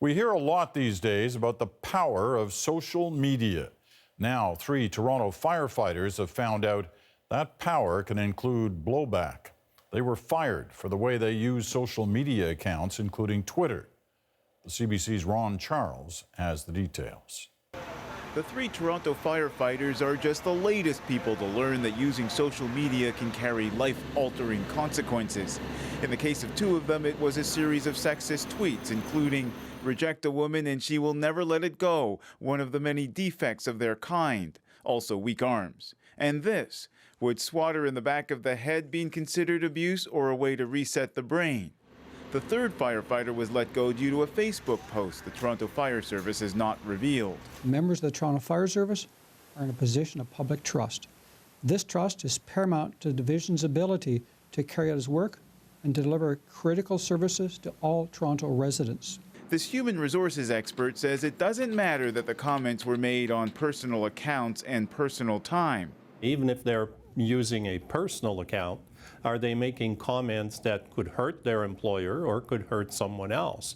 We hear a lot these days about the power of social media. Now, 3 Toronto firefighters have found out that power can include blowback. They were fired for the way they use social media accounts, including Twitter. The CBC's Ron Charles has the details. The 3 Toronto firefighters are just the latest people to learn that using social media can carry life-altering consequences. In the case of 2 of them, it was a series of sexist tweets, including "reject a woman and she will never let it go," one of the many defects of their kind, also weak arms. And this: would swat her in the back of the head being considered abuse or a way to reset the brain? The 3rd firefighter was let go due to a Facebook post the Toronto Fire Service has not revealed. Members of the Toronto Fire Service are in a position of public trust. This trust is paramount to the division's ability to carry out its work and deliver critical services to all Toronto residents. This human resources expert says it doesn't matter that the comments were made on personal accounts and personal time. Even if they're using a personal account, are they making comments that could hurt their employer or could hurt someone else?